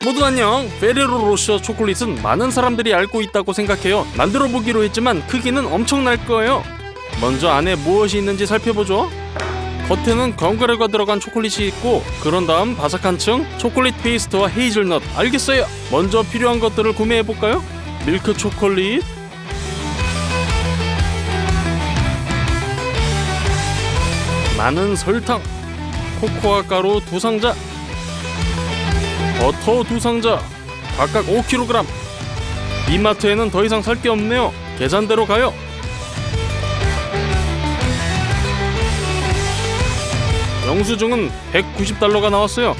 모두 안녕. 페레로 로셔 초콜릿은 많은 사람들이 알고 있다고 생각해요. 만들어 보기로 했지만 크기는 엄청날 거예요. 먼저 안에 무엇이 있는지 살펴보죠. 겉에는 견과류가 들어간 초콜릿이 있고, 그런 다음 바삭한 층 초콜릿 페이스트와 헤이즐넛. 알겠어요. 먼저 필요한 것들을 구매해볼까요? 밀크 초콜릿, 많은 설탕, 코코아 가루 2상자, 버터 2상자, 각각 5kg. 이마트에는 더 이상 살 게 없네요. 계산대로 가요. 영수증은 $190가 나왔어요.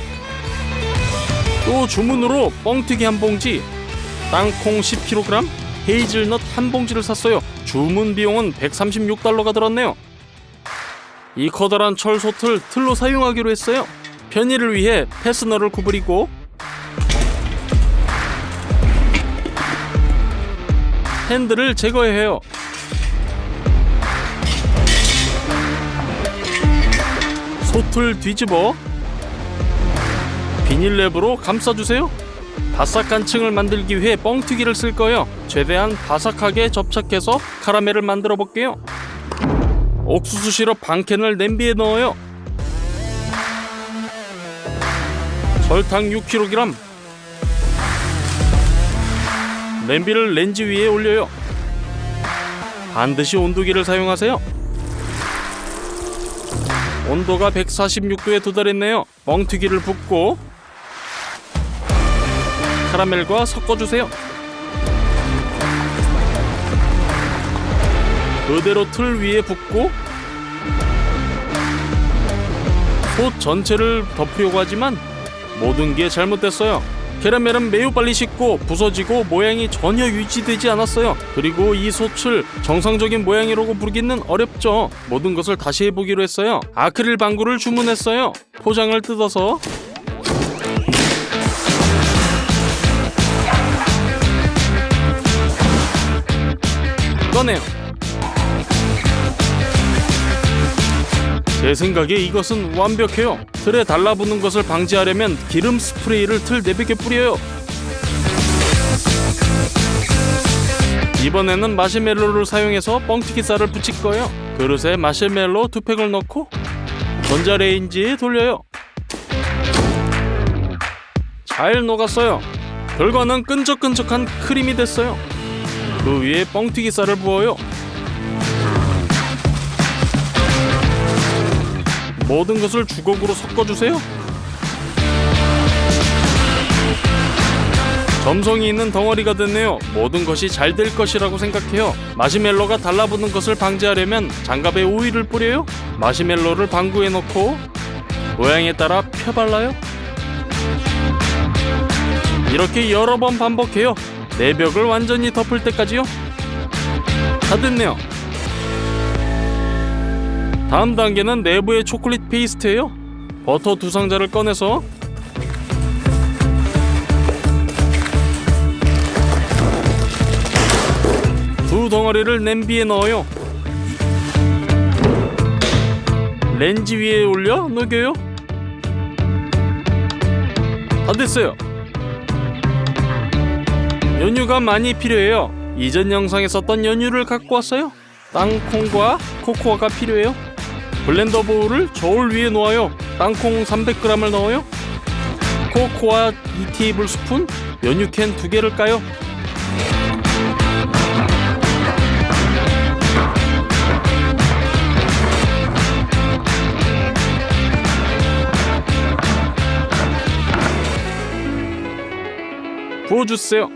또 주문으로 뻥튀기 한 봉지, 땅콩 10kg, 헤이즐넛 한 봉지를 샀어요. 주문 비용은 $136가 들었네요. 이 커다란 철솥을 틀로 사용하기로 했어요. 편의를 위해 패스너를 구부리고 핸들을 제거해요. 솥을 뒤집어 비닐랩으로 감싸주세요. 바삭한 층을 만들기 위해 뻥튀기를 쓸 거예요. 최대한 바삭하게 접착해서 카라멜을 만들어 볼게요. 옥수수 시럽 반 캔을 냄비에 넣어요. 설탕 6kg. 냄비를 렌즈 위에 올려요. 반드시 온도계를 사용하세요. 온도가 146도에 도달했네요. 뻥튀기를 붓고 카라멜과 섞어주세요. 그대로 틀 위에 붓고 솥 전체를 덮으려고 하지만 모든 게 잘못됐어요. 캐러멜은 매우 빨리 식고 부서지고 모양이 전혀 유지되지 않았어요. 그리고 이 솥을 정상적인 모양이라고 부르기는 어렵죠. 모든 것을 다시 해보기로 했어요. 아크릴 방구를 주문했어요. 포장을 뜯어서 꺼내요. 제 생각에 이것은 완벽해요. 틀에 달라붙는 것을 방지하려면 기름 스프레이를 틀 내벽에 뿌려요. 이번에는 마시멜로를 사용해서 뻥튀기 쌀을 붙일 거예요. 그릇에 마시멜로 2팩을 넣고 전자레인지에 돌려요. 잘 녹았어요. 결과는 끈적끈적한 크림이 됐어요. 그 위에 뻥튀기 쌀을 부어요. 모든 것을 주걱으로 섞어주세요. 점성이 있는 덩어리가 됐네요. 모든 것이 잘 될 것이라고 생각해요. 마시멜로가 달라붙는 것을 방지하려면 장갑에 오일을 뿌려요. 마시멜로를 방구에 넣고 모양에 따라 펴발라요. 이렇게 여러 번 반복해요. 내벽을 완전히 덮을 때까지요. 다 됐네요. 다음 단계는 내부의 초콜릿 페이스트예요. 버터 2상자를 꺼내서 두 덩어리를 냄비에 넣어요. 렌즈 위에 올려 녹여요. 다 됐어요. 연유가 많이 필요해요. 이전 영상에 썼던 연유를 갖고 왔어요. 땅콩과 코코아가 필요해요. 블렌더 보울을 저울 위에 놓아요. 땅콩 300g을 넣어요. 코코아 2테이블스푼, 연유캔 2개를 까요. 부어주세요.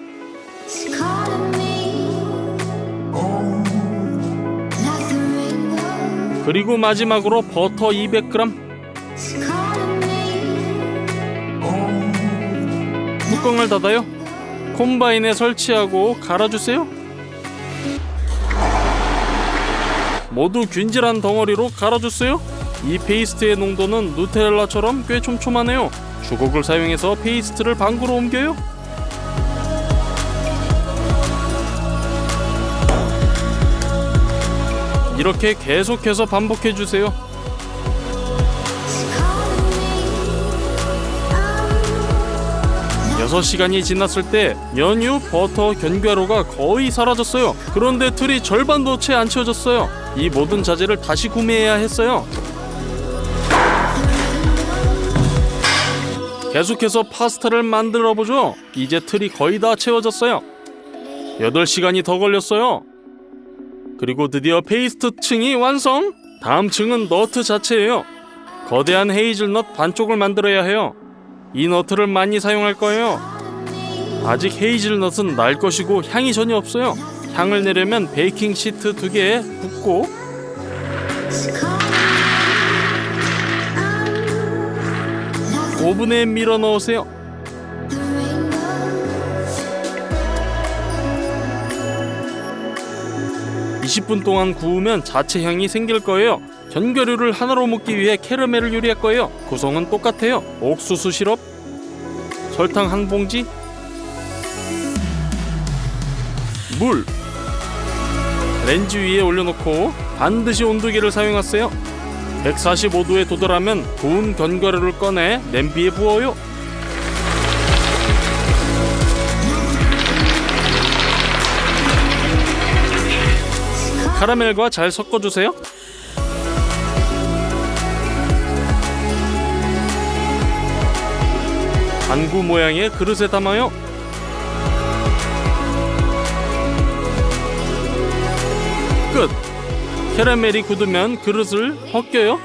그리고 마지막으로 버터 200g. 뚜껑을 닫아요. 콤바인에 설치하고 갈아주세요. 모두 균질한 덩어리로 갈아주세요. 이 페이스트의 농도는 누텔라처럼 꽤 촘촘하네요. 주걱을 사용해서 페이스트를 방구로 옮겨요. 이렇게 계속해서 반복해주세요. 6시간이 지났을 때 연유, 버터, 견과류가 거의 사라졌어요. 그런데 틀이 절반도 채 안 채워졌어요. 이 모든 자재를 다시 구매해야 했어요. 계속해서 파스타를 만들어보죠. 이제 틀이 거의 다 채워졌어요. 8시간이 더 걸렸어요. 그리고 드디어 페이스트 층이 완성! 다음 층은 너트 자체예요. 거대한 헤이즐넛 반쪽을 만들어야 해요. 이 너트를 많이 사용할 거예요. 아직 헤이즐넛은 날 것이고 향이 전혀 없어요. 향을 내려면 베이킹 시트 2개에 붓고 오븐에 밀어 넣으세요. (20분) 동안 구우면 자체 향이 생길 거예요. 견과류를 하나로 먹기 위해 캐러멜을 요리할 거예요. 구성은 똑같아요. 옥수수 시럽, 설탕 한 봉지, 물, 렌즈 위에 올려놓고 반드시 온도계를 사용하세요. 145도에 도달하면 구운 견과류를 꺼내 냄비에 부어요. 카라멜과 잘 섞어주세요. 반구 모양의 그릇에 담아요. 끝! 캐러멜이 굳으면 그릇을 벗겨요.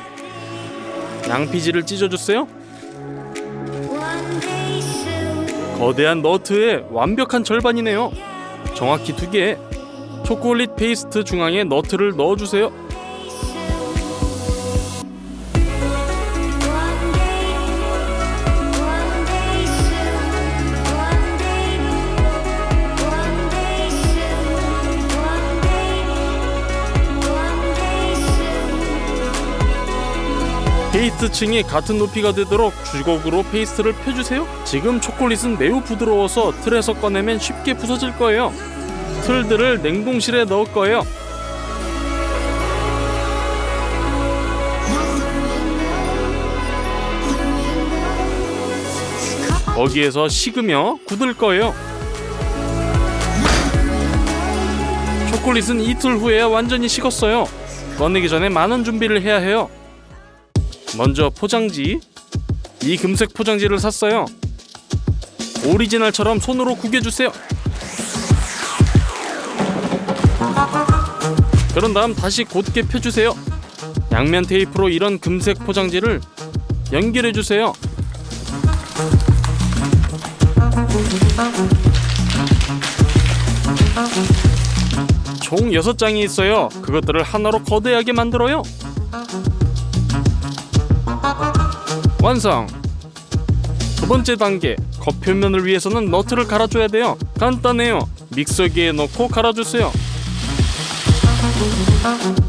양피지를 찢어주세요. 거대한 너트의 완벽한 절반이네요. 정확히 2개. 초콜릿 페이스트 중앙에 너트를 넣어주세요. 페이스트 층이 같은 높이가 되도록 주걱으로 페이스트를 펴주세요. 지금 초콜릿은 매우 부드러워서 틀에서 꺼내면 쉽게 부서질 거예요. 틀들을 냉동실에 넣을 거예요. 거기에서 식으며 굳을 거예요. 초콜릿은 이틀 후에야 완전히 식었어요. 꺼내기 전에 많은 준비를 해야 해요. 먼저 포장지. 이 금색 포장지를 샀어요. 오리지널처럼 손으로 구겨주세요. 그런 다음 다시 곧게 펴주세요. 양면 테이프로 이런 금색 포장지를 연결해주세요. 총 6장이 있어요. 그것들을 하나로 거대하게 만들어요. 완성! 두 번째 단계, 겉표면을 위해서는 너트를 갈아줘야 돼요. 간단해요. 믹서기에 넣고 갈아주세요.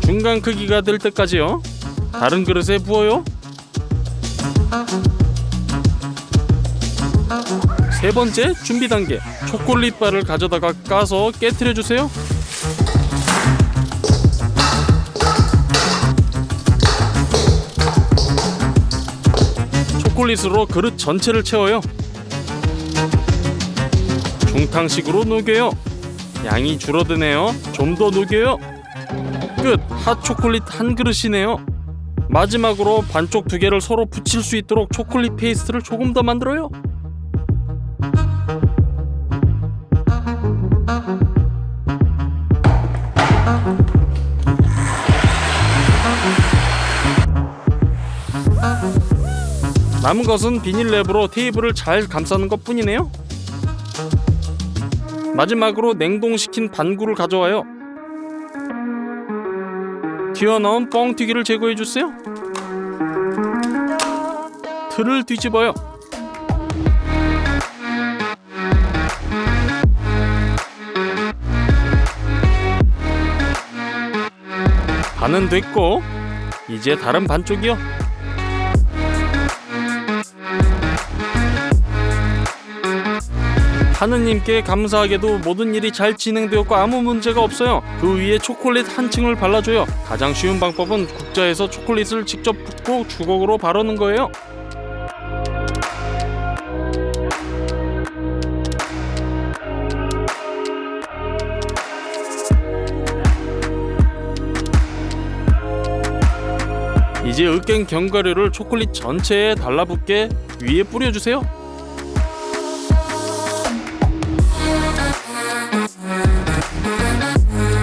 중간 크기가 될 때까지요. 다른 그릇에 부어요. 세 번째 준비 단계, 초콜릿 바를 가져다가 까서 깨트려주세요. 초콜릿으로 그릇 전체를 채워요. 중탕식으로 녹여요. 양이 줄어드네요. 좀 더 녹여요. 끝! 핫초콜릿 한 그릇이네요. 마지막으로 반쪽 2개를 서로 붙일 수 있도록 초콜릿 페이스트를 조금 더 만들어요. 남은 것은 비닐랩으로 테이블을 잘 감싸는 것 뿐이네요. 마지막으로 냉동시킨 반구를 가져와요. 튀어나온 뻥튀기를 제거해주세요. 틀을 뒤집어요. 반은 됐고 이제 다른 반쪽이요. 하느님께 감사하게도 모든 일이 잘 진행되었고 아무 문제가 없어요. 그 위에 초콜릿 한 층을 발라줘요. 가장 쉬운 방법은 국자에서 초콜릿을 직접 붓고 주걱으로 바르는 거예요. 이제 으깬 견과류를 초콜릿 전체에 달라붙게 위에 뿌려주세요.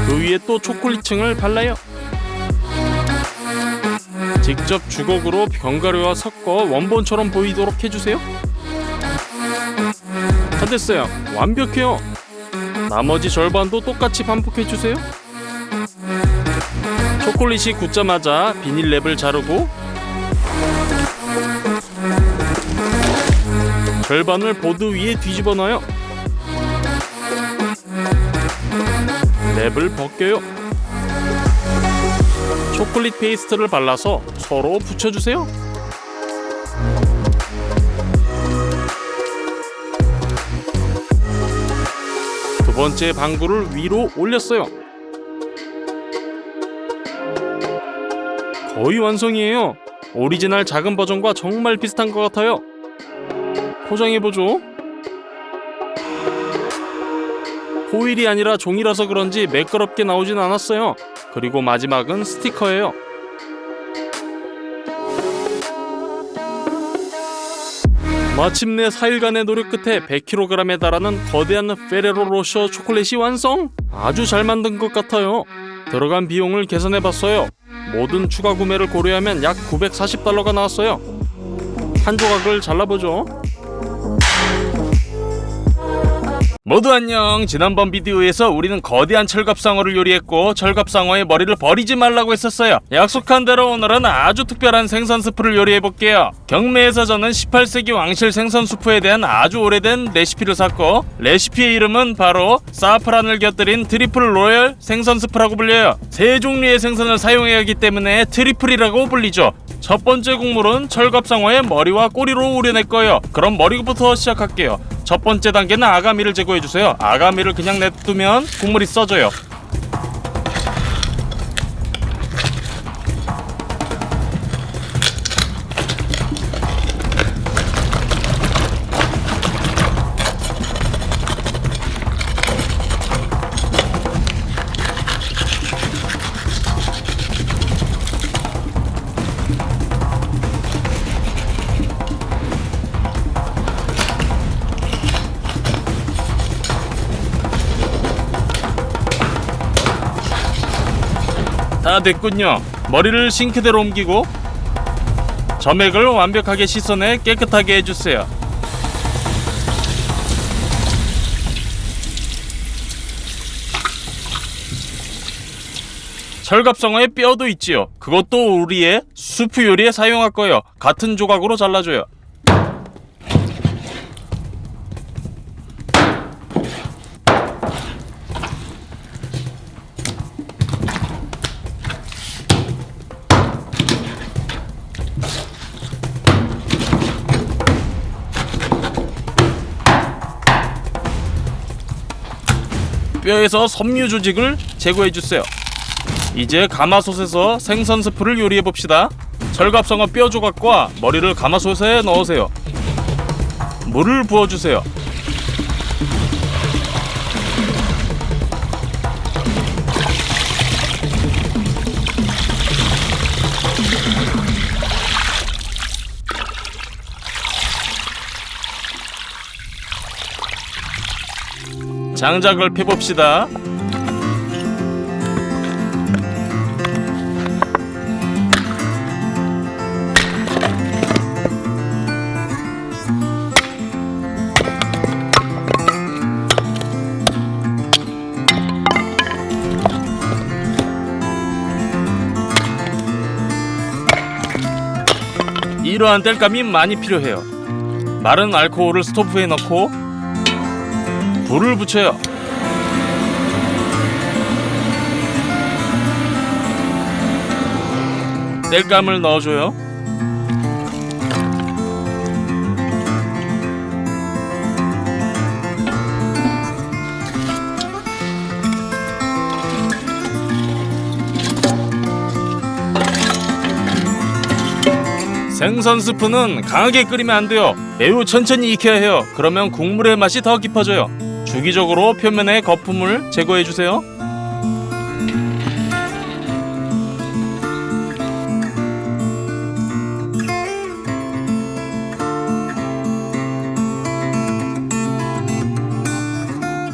그 위에 또 초콜릿층을 발라요. 직접 주걱으로 견과류와 섞어 원본처럼 보이도록 해주세요. 다 됐어요. 완벽해요. 나머지 절반도 똑같이 반복해주세요. 초콜릿이 굳자마자 비닐랩을 자르고 절반을 보드 위에 뒤집어 놔요. 랩을 벗겨요. 초콜릿 페이스트를 발라서 서로 붙여주세요. 두 번째 방구를 위로 올렸어요. 거의 완성이에요. 오리지널 작은 버전과 정말 비슷한 것 같아요. 포장해보죠. 호일이 아니라 종이라서 그런지 매끄럽게 나오진 않았어요. 그리고 마지막은 스티커예요. 마침내 4일간의 노력 끝에 100kg에 달하는 거대한 페레로 로셔 초콜릿이 완성! 아주 잘 만든 것 같아요. 들어간 비용을 계산해봤어요. 모든 추가 구매를 고려하면 약 $940가 나왔어요. 한 조각을 잘라보죠. 모두 안녕. 지난번 비디오에서 우리는 거대한 철갑상어를 요리했고 철갑상어의 머리를 버리지 말라고 했었어요. 약속한 대로 오늘은 아주 특별한 생선 스프를 요리해볼게요. 경매에서 저는 18세기 왕실 생선 수프에 대한 아주 오래된 레시피를 샀고 레시피의 이름은 바로 사프란을 곁들인 트리플 로열 생선 스프라고 불려요. 세 종류의 생선을 사용해야 하기 때문에 트리플이라고 불리죠. 첫 번째 국물은 철갑상어의 머리와 꼬리로 우려낼 거예요. 그럼 머리부터 시작할게요. 첫 번째 단계는 아가미를 제거해주세요. 아가미를 그냥 냅두면 국물이 써져요. 다 됐군요. 머리를 싱크대로 옮기고 점액을 완벽하게 씻어내 깨끗하게 해주세요. 철갑상어의 뼈도 있지요. 그것도 우리의 수프 요리에 사용할 거예요. 같은 조각으로 잘라줘요. 뼈에서 섬유 조직을 제거해주세요. 이제 가마솥에서 생선 스프를 요리해봅시다. 철갑상어 뼈 조각과 머리를 가마솥에 넣으세요. 물을 부어주세요. 장작을 펴봅시다. 이러한 땔감이 많이 필요해요. 마른 알코올을 스토브에 넣고 불을 붙여요. 땔감을 넣어줘요. 생선 스프는 강하게 끓이면 안 돼요. 매우 천천히 익혀야 해요. 그러면 국물의 맛이 더 깊어져요. 주기적으로 표면의 거품을 제거해 주세요.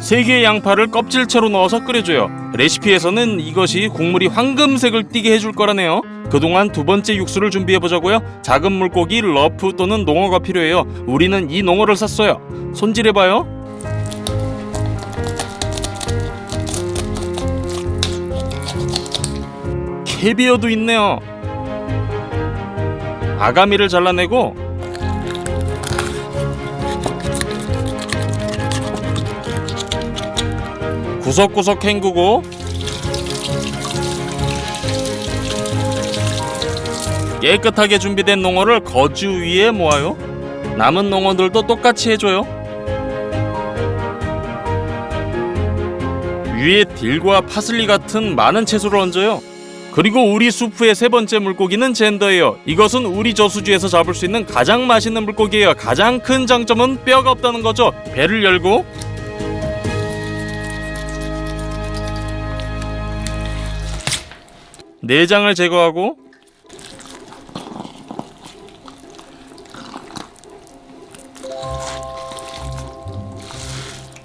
3개의 양파를 껍질채로 넣어서 끓여줘요. 레시피에서는 이것이 국물이 황금색을 띠게 해줄 거라네요. 그동안 두 번째 육수를 준비해보자고요. 작은 물고기, 러프 또는 농어가 필요해요. 우리는 이 농어를 샀어요. 손질해봐요. 캐비어도 있네요. 아가미를 잘라내고 구석구석 헹구고 깨끗하게 준비된 농어를 거즈 위에 모아요. 남은 농어들도 똑같이 해줘요. 위에 딜과 파슬리 같은 많은 채소를 얹어요. 그리고 우리 수프의 세 번째 물고기는 젠더예요. 이것은 우리 저수지에서 잡을 수 있는 가장 맛있는 물고기예요. 가장 큰 장점은 뼈가 없다는 거죠. 배를 열고 내장을 제거하고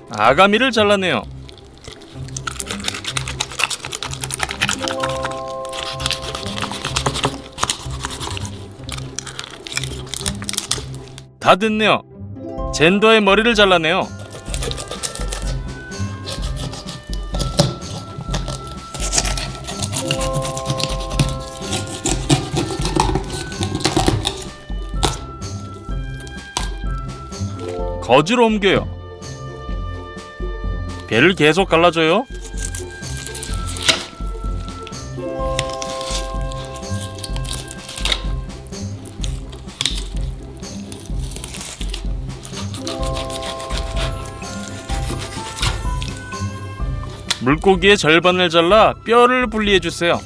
아가미를 잘라내요. 다 됐네요. 젠더의 머리를 잘라내요. 거즈로 옮겨요. 배를 계속 갈라줘요. 물고기의 절반을 잘라 뼈를 분리해주세요.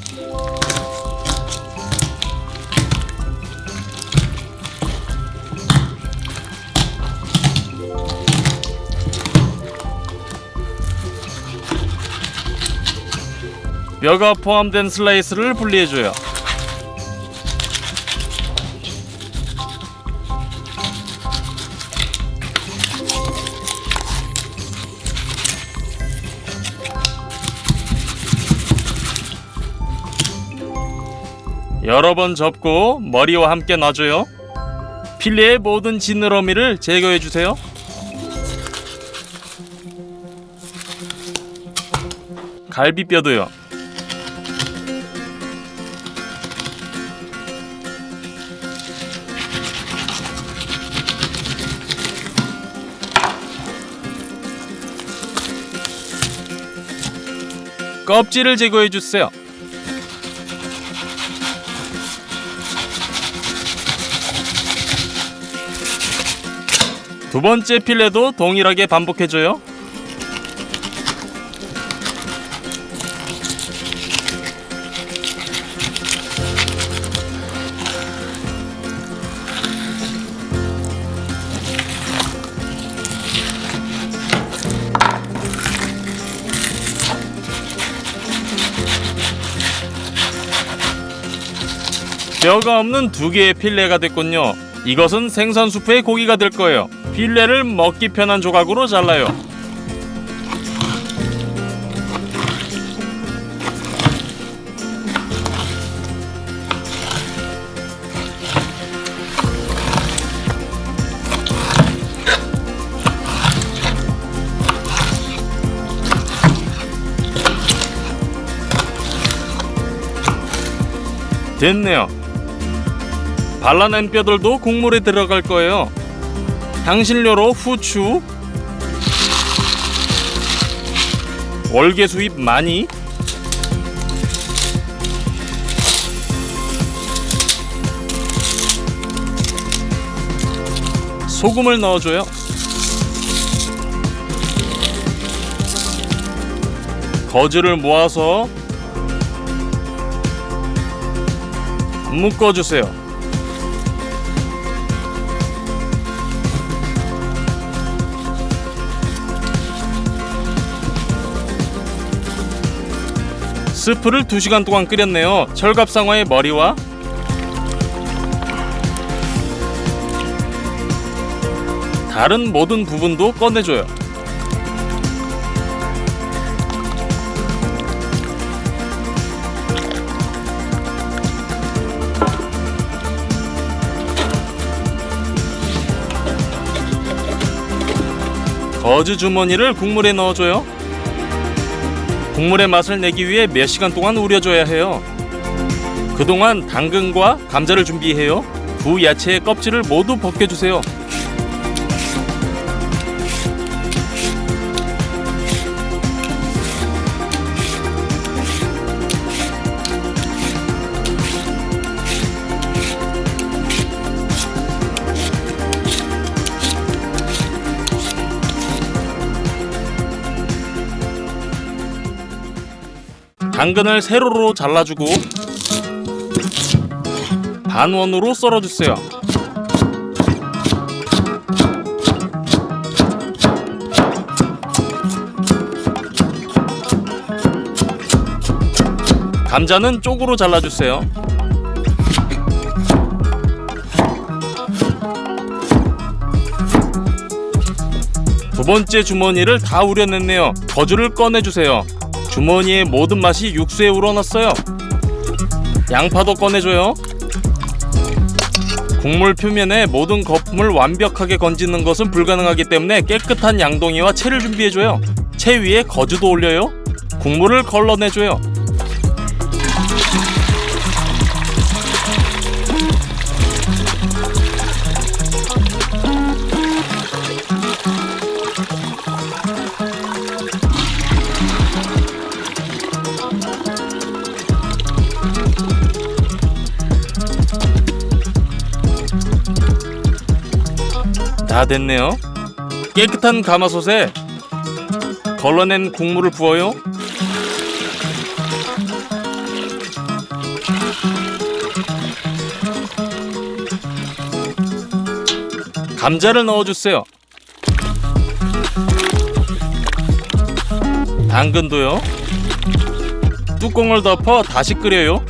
뼈가 포함된 슬라이스를 분리해줘요. 여러 번 접고 머리와 함께 놔줘요. 필레의 모든 지느러미를 제거해주세요. 갈비뼈도요. 껍질을 제거해주세요. 두 번째 필레도 동일하게 반복해줘요. 뼈가 없는 두 개의 필레가 됐군요. 이것은 생선 수프의 고기가 될 거예요. 필레를 먹기 편한 조각으로 잘라요. 됐네요. 발라낸 뼈들도 국물에 들어갈 거예요. 향신료로 후추, 월계수잎 많이, 소금을 넣어줘요. 거즈를 모아서 묶어주세요. 스프를 2시간 동안 끓였네요. 철갑상어의 머리와 다른 모든 부분도 꺼내줘요. 거즈 주머니를 국물에 넣어줘요. 국물의 맛을 내기 위해 몇 시간 동안 우려줘야 해요. 그동안 당근과 감자를 준비해요. 두 야채의 껍질을 모두 벗겨주세요. 당근을 세로로 잘라주고 반원으로 썰어주세요. 감자는 쪽으로 잘라주세요. 두 번째 주머니를 다 우려냈네요. 거즈를 꺼내주세요. 주머니의 모든 맛이 육수에 우러났어요. 양파도 꺼내줘요. 국물 표면에 모든 거품을 완벽하게 건지는 것은 불가능하기 때문에 깨끗한 양동이와 채를 준비해줘요. 채 위에 거즈도 올려요. 국물을 걸러내줘요. 다 됐네요. 깨끗한 가마솥에 걸러낸 국물을 부어요. 감자를 넣어주세요. 당근도요. 뚜껑을 덮어 다시 끓여요.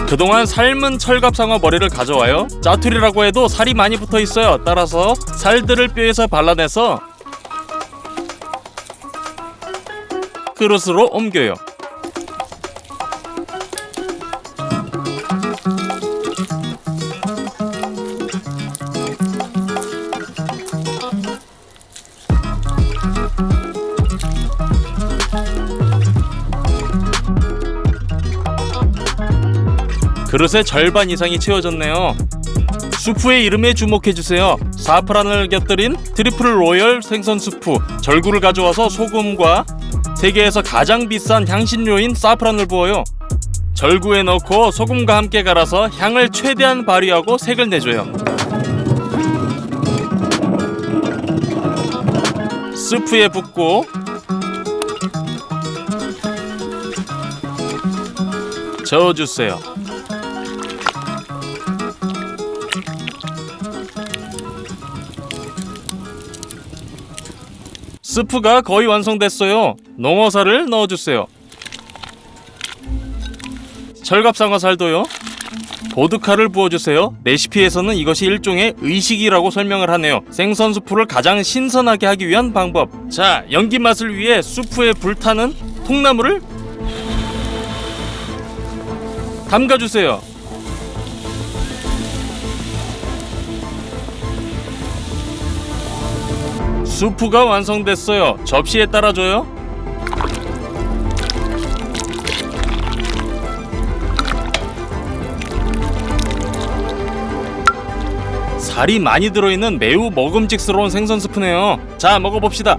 그동안 삶은 철갑상어 머리를 가져와요. 짜투리라고 해도 살이 많이 붙어 있어요. 따라서 살들을 뼈에서 발라내서 그릇으로 옮겨요. 그릇의 절반 이상이 채워졌네요. 수프의 이름에 주목해주세요. 사프란을 곁들인 트리플 로열 생선 수프. 절구를 가져와서 소금과 세계에서 가장 비싼 향신료인 사프란을 부어요. 절구에 넣고 소금과 함께 갈아서 향을 최대한 발휘하고 색을 내줘요. 수프에 붓고 저어주세요. 스프가 거의 완성됐어요. 농어살을 넣어주세요. 철갑상어살도요. 보드카를 부어주세요. 레시피에서는 이것이 일종의 의식이라고 설명을 하네요. 생선 수프를 가장 신선하게 하기 위한 방법. 자, 연기 맛을 위해 수프에 불타는 통나물을 담가주세요. 수프가 완성됐어요. 접시에 따라줘요. 살이 많이 들어있는 매우 먹음직스러운 생선 스프네요. 자, 먹어봅시다.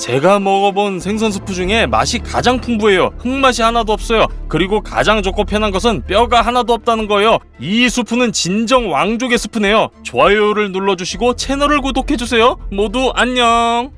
제가 먹어본 생선 스프 중에 맛이 가장 풍부해요. 흙맛이 하나도 없어요. 그리고 가장 좋고 편한 것은 뼈가 하나도 없다는 거예요. 이 스프는 진정 왕족의 스프네요. 좋아요를 눌러주시고 채널을 구독해주세요. 모두 안녕.